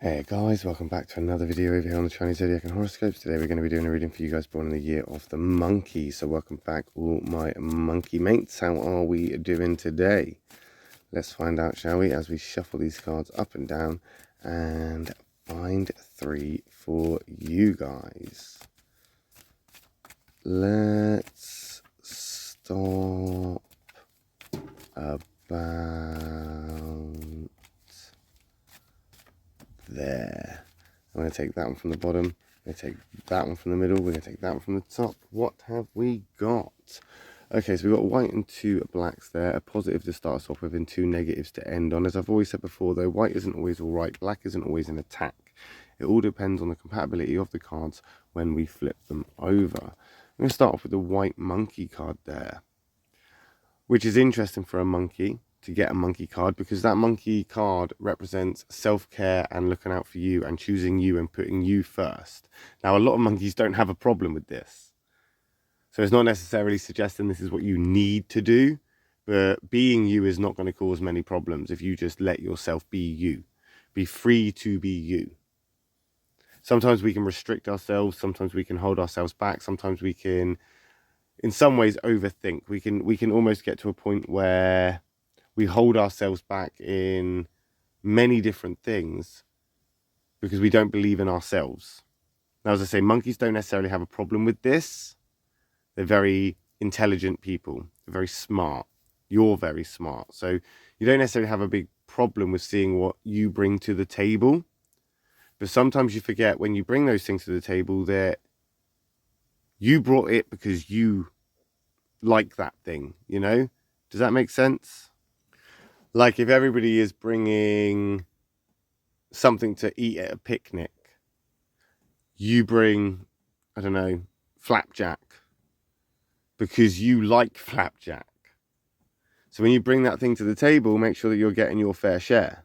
Hey guys, welcome back to another video over here on the Chinese Zodiac and Horoscopes. Today we're going to be doing a reading for you guys born in the year of the monkey. So welcome back all my monkey mates. How are we doing today? Let's find out, shall we, as we shuffle these cards up and down and find three for you guys. Let's stop about there. I'm going to take that one from the bottom. I'm going to take that one from the middle. We're going to take that one from the top. What have we got? Okay, so we've got white and two blacks there. A positive to start us off with and two negatives to end on. As I've always said before, though, white isn't always all right. Black isn't always an attack. It all depends on the compatibility of the cards when we flip them over. I'm going to start off with the white monkey card there, which is interesting for a monkey to get a monkey card, because that monkey card represents self-care and looking out for you and choosing you and putting you first. Now, a lot of monkeys don't have a problem with this. So it's not necessarily suggesting this is what you need to do, but being you is not going to cause many problems if you just let yourself be you. Be free to be you. Sometimes we can restrict ourselves. Sometimes we can hold ourselves back. Sometimes we can, in some ways, overthink. We can almost get to a point where we hold ourselves back in many different things because we don't believe in ourselves. Now, as I say, monkeys don't necessarily have a problem with this. They're very intelligent people. They're very smart. You're very smart. So you don't necessarily have a big problem with seeing what you bring to the table. But sometimes you forget when you bring those things to the table that you brought it because you like that thing, you know? Does that make sense? Like if everybody is bringing something to eat at a picnic, you bring, I don't know, flapjack because you like flapjack. So when you bring that thing to the table, make sure that you're getting your fair share.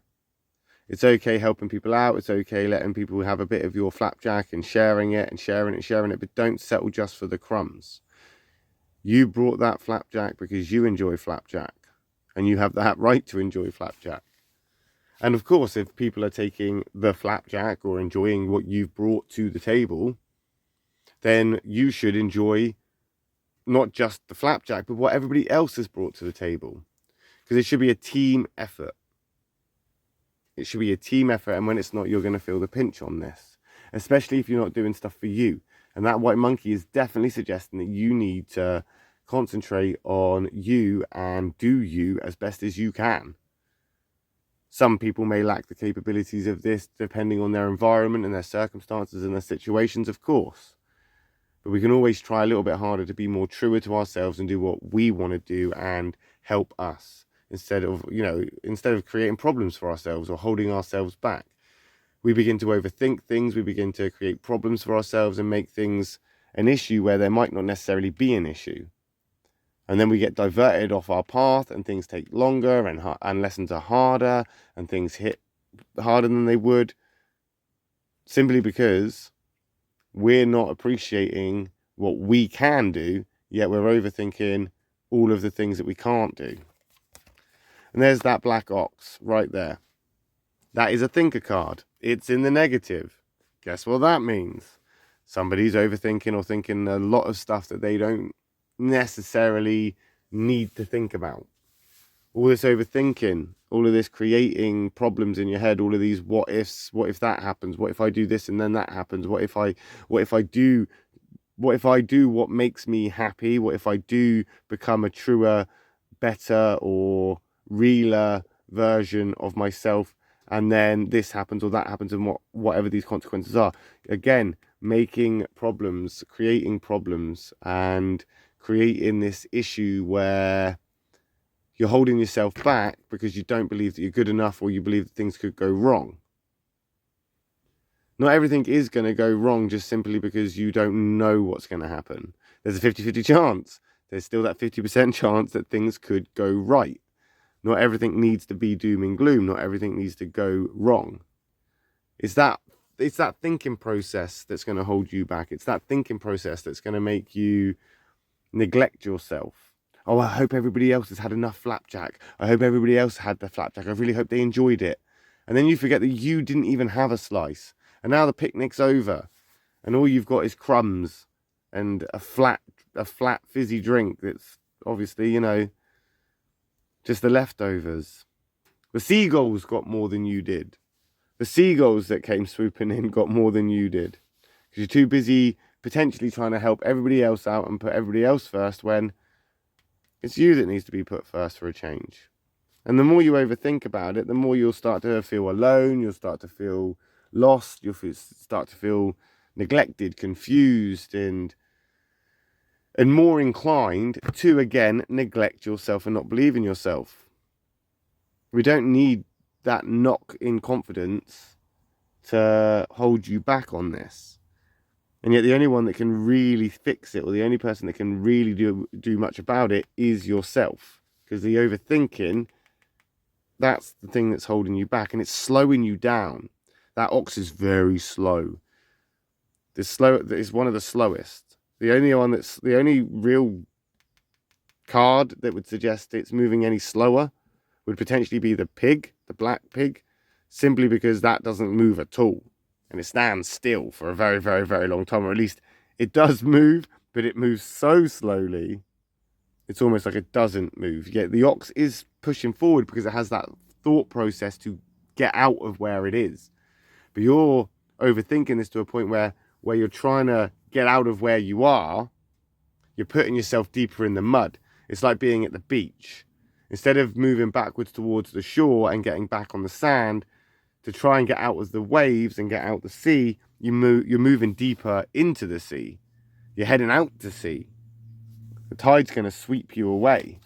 It's okay helping people out. It's okay letting people have a bit of your flapjack and sharing it and sharing it, but don't settle just for the crumbs. You brought that flapjack because you enjoy flapjack. And you have that right to enjoy flapjack. And of course, if people are taking the flapjack or enjoying what you've brought to the table, then you should enjoy not just the flapjack, but what everybody else has brought to the table. Because it should be a team effort. It should be a team effort. And when it's not, you're going to feel the pinch on this. Especially if you're not doing stuff for you. And that white monkey is definitely suggesting that you need to concentrate on you and do you as best as you can. Some people may lack the capabilities of this depending on their environment and their circumstances and their situations, of course. But we can always try a little bit harder to be more truer to ourselves and do what we want to do and help us instead of creating problems for ourselves or holding ourselves back. We begin to overthink things. We begin to create problems for ourselves and make things an issue where there might not necessarily be an issue. And then we get diverted off our path and things take longer and lessons are harder and things hit harder than they would, simply because we're not appreciating what we can do, yet we're overthinking all of the things that we can't do. And there's that black ox right there. That is a thinker card. It's in the negative. Guess what that means? Somebody's overthinking or thinking a lot of stuff that they don't necessarily need to think about. All this overthinking, all of this creating problems in your head, all of these what ifs. What if that happens? What if I do this and then that happens? What if I do what makes me happy? What if I do become a truer, better or realer version of myself, and then this happens or that happens, and whatever these consequences are? Again, making problems, creating problems, and creating this issue where you're holding yourself back because you don't believe that you're good enough, or you believe that things could go wrong. Not everything is going to go wrong just simply because you don't know what's going to happen. There's a 50-50 chance. There's still that 50% chance that things could go right. Not everything needs to be doom and gloom. Not everything needs to go wrong. It's that thinking process that's going to hold you back. It's that thinking process that's going to make you neglect yourself. Oh, I hope everybody else has had enough flapjack. I hope everybody else had the flapjack. I really hope they enjoyed it. And then you forget that you didn't even have a slice. And now the picnic's over. And all you've got is crumbs and a flat fizzy drink that's obviously, you know, just the leftovers. The seagulls got more than you did. The seagulls that came swooping in got more than you did. Because you're too busy potentially trying to help everybody else out and put everybody else first, when it's you that needs to be put first for a change. And the more you overthink about it, the more you'll start to feel alone, you'll start to feel lost, you'll start to feel neglected, confused, and more inclined to, again, neglect yourself and not believe in yourself. We don't need that knock in confidence to hold you back on this. And yet the only one that can really fix it, or the only person that can really do much about it, is yourself. Because the overthinking, that's the thing that's holding you back, and it's slowing you down. That ox is very slow. It's one of the slowest. The only real card that would suggest it's moving any slower would potentially be the pig, the black pig, simply because that doesn't move at all. And it stands still for a very, very, very long time. Or at least it does move, but it moves so slowly, it's almost like it doesn't move. Yet the ox is pushing forward because it has that thought process to get out of where it is. But you're overthinking this to a point where you're trying to get out of where you are. You're putting yourself deeper in the mud. It's like being at the beach. Instead of moving backwards towards the shore and getting back on the sand to try and get out of the waves and get out the sea, you're moving deeper into the sea. You're heading out to sea. The tide's going to sweep you away.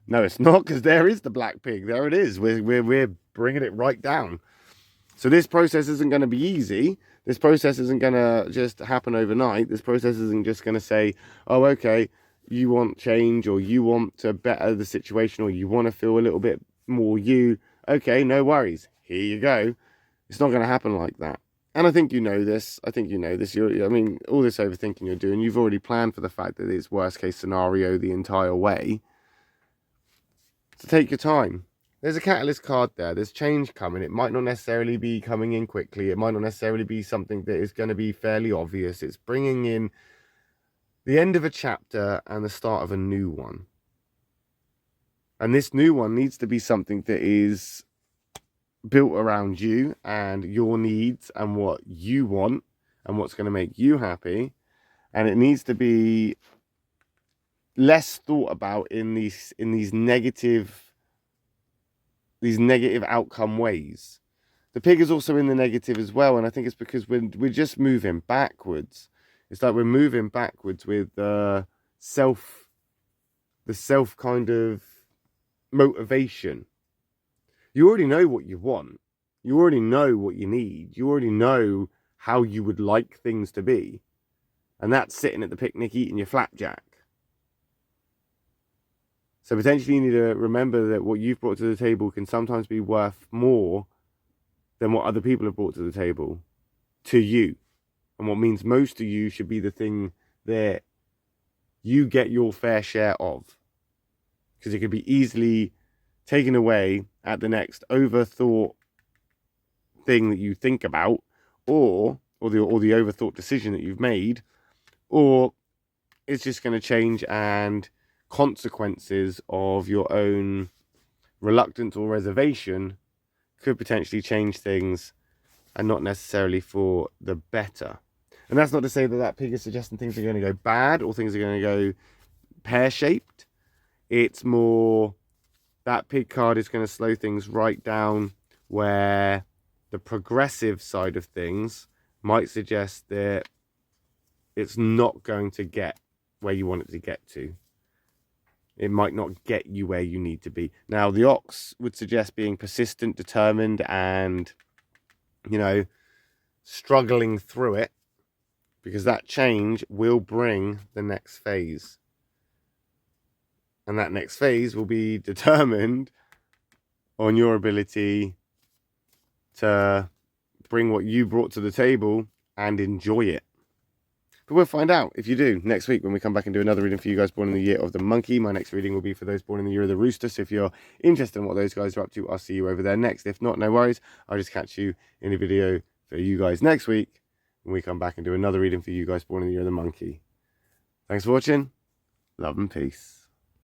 No, it's not, because there is the black pig. There it is. We're bringing it right down. So this process isn't going to be easy. This process isn't going to just happen overnight. This process isn't just going to say, oh, okay, you want change, or you want to better the situation, or you want to feel a little bit more you. Okay, no worries. Here you go. It's not going to happen like that. And I think you know this. All this overthinking you're doing, you've already planned for the fact that it's worst case scenario the entire way. So take your time. There's a catalyst card there. There's change coming. It might not necessarily be coming in quickly. It might not necessarily be something that is going to be fairly obvious. It's bringing in the end of a chapter and the start of a new one. And this new one needs to be something that is built around you and your needs and what you want and what's going to make you happy. And it needs to be less thought about in these negative outcome ways. The pig is also in the negative as well, and I think it's because we're just moving backwards. It's like we're moving backwards with the self kind of motivation. You already know what you want. You already know what you need. You already know how you would like things to be. And that's sitting at the picnic eating your flapjack. So potentially you need to remember that what you've brought to the table can sometimes be worth more than what other people have brought to the table to you. And what means most to you should be the thing that you get your fair share of. Because it could be easily taken away at the next overthought thing that you think about, or the overthought decision that you've made, or it's just going to change, and consequences of your own reluctance or reservation could potentially change things, and not necessarily for the better. And that's not to say that pig is suggesting things are going to go bad or things are going to go pear-shaped. It's more that pig card is going to slow things right down, where the progressive side of things might suggest that it's not going to get where you want it to get to. It might not get you where you need to be. Now, the ox would suggest being persistent, determined, and, struggling through it, because that change will bring the next phase. And that next phase will be determined on your ability to bring what you brought to the table and enjoy it. But we'll find out if you do next week when we come back and do another reading for you guys born in the year of the monkey. My next reading will be for those born in the year of the rooster. So if you're interested in what those guys are up to, I'll see you over there next. If not, no worries. I'll just catch you in a video for you guys next week when we come back and do another reading for you guys born in the year of the monkey. Thanks for watching. Love and peace.